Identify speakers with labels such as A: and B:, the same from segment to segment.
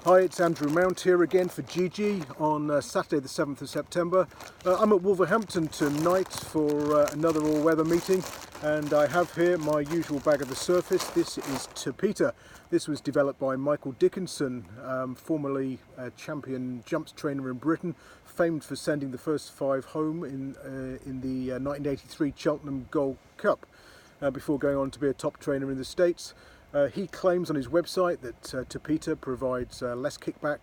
A: Hi, it's Andrew Mount here again for GG on Saturday the 7th of September. I'm at Wolverhampton tonight for another all-weather meeting, and I have here my usual bag of the surface. This is Tapeta. This was developed by Michael Dickinson, formerly a champion jumps trainer in Britain, famed for sending the first 5 home in the 1983 Cheltenham Gold Cup, before going on to be a top trainer in the States. He claims on his website that Tapeta provides less kickback,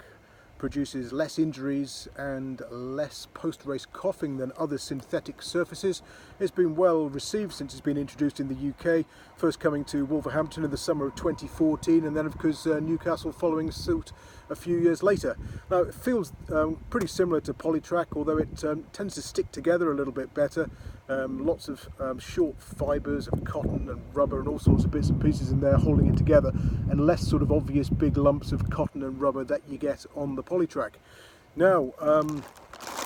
A: produces less injuries and less post-race coughing than other synthetic surfaces. It's been well received since it's been introduced in the UK, first coming to Wolverhampton in the summer of 2014, and then of course Newcastle following suit a few years later. Now it feels pretty similar to Polytrack, although it tends to stick together a little bit better. Lots of short fibres of cotton and rubber and all sorts of bits and pieces in there holding it together, and less sort of obvious big lumps of cotton and rubber that you get on the Polytrack. Now,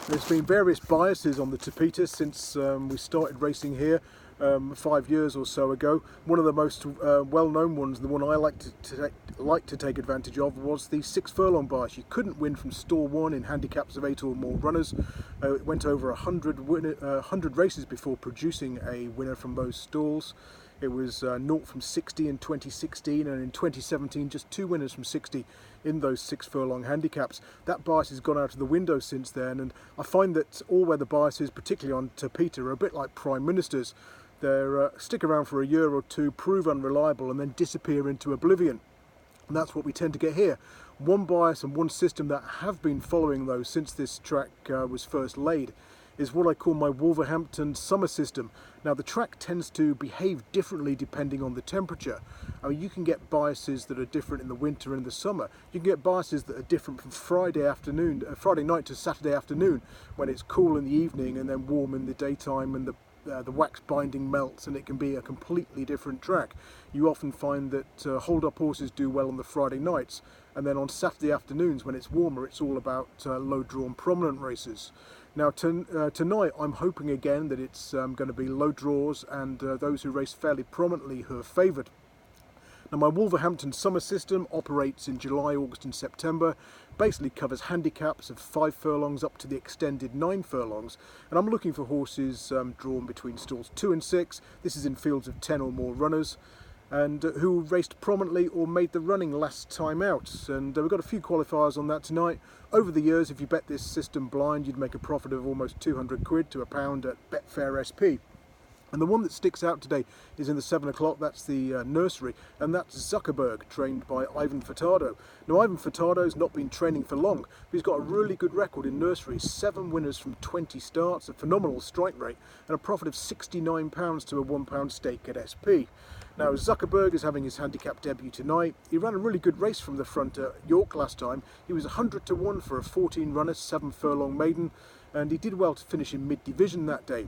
A: there's been various biases on the Tapeta since we started racing here 5 years or so ago. One of the most well-known ones, the one I like to take advantage of, was the 6 furlong bias. You couldn't win from stall 1 in handicaps of 8 or more runners. It went over 100 races before producing a winner from those stalls. It was 0 from 60 in 2016, and in 2017 just 2 winners from 60 in those 6 furlong handicaps. That bias has gone out of the window since then, and I find that all-weather biases, particularly on Tapeta, are a bit like prime ministers. They stick around for a year or two, prove unreliable, and then disappear into oblivion. And that's what we tend to get here. One bias and one system that have been following though since this track was first laid is what I call my Wolverhampton summer system. Now the track tends to behave differently depending on the temperature. I mean, you can get biases that are different in the winter and the summer. You can get biases that are different from Friday night to Saturday afternoon, when it's cool in the evening and then warm in the daytime, and the wax binding melts, and it can be a completely different track. You often find that hold-up horses do well on the Friday nights, and then on Saturday afternoons when it's warmer, it's all about low-drawn prominent races. Now tonight I'm hoping again that it's going to be low draws and those who race fairly prominently who are favoured. Now my Wolverhampton summer system operates in July, August and September, basically covers handicaps of 5 furlongs up to the extended 9 furlongs, and I'm looking for horses drawn between stalls 2 and 6. This is in fields of 10 or more runners, and who raced prominently or made the running last time out. And we've got a few qualifiers on that tonight. Over the years, if you bet this system blind, you'd make a profit of almost 200 quid to a pound at Betfair SP. And the one that sticks out today is in the 7 o'clock, that's the Nursery, and that's Zuckerberg, trained by Ivan Furtado. Now Ivan Furtado's not been training for long, but he's got a really good record in Nursery, 7 winners from 20 starts, a phenomenal strike rate, and a profit of £69 to a £1 stake at SP. Now Zuckerberg is having his handicap debut tonight. He ran a really good race from the front at York last time. He was 100 to 1 for a 14 runner, 7 furlong maiden, and he did well to finish in mid-division that day.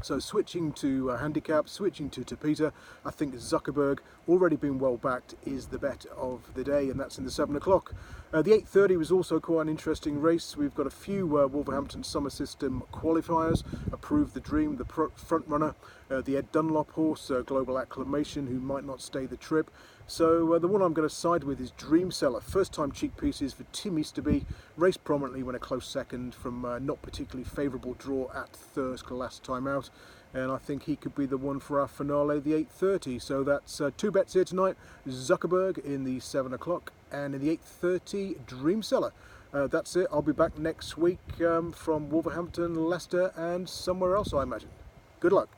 A: So switching to handicap, switching to Tapeta, I think Zuckerberg, already been well backed, is the bet of the day, and that's in the 7 o'clock. The 8:30 was also quite an interesting race. We've got a few Wolverhampton summer system qualifiers. Approve the Dream, the front runner, the Ed Dunlop horse, Global Acclamation, who might not stay the trip. So the one I'm going to side with is Dream Seller. First time cheek pieces for Tim Easterby, raced prominently when a close second from not particularly favourable draw at Thirsk last time out, and I think he could be the one for our finale, the 8:30. So that's 2 bets here tonight: Zuckerberg in the 7 o'clock and in the 8:30 Dream Seller. That's it. I'll be back next week from Wolverhampton, Leicester and somewhere else, I imagine. Good luck.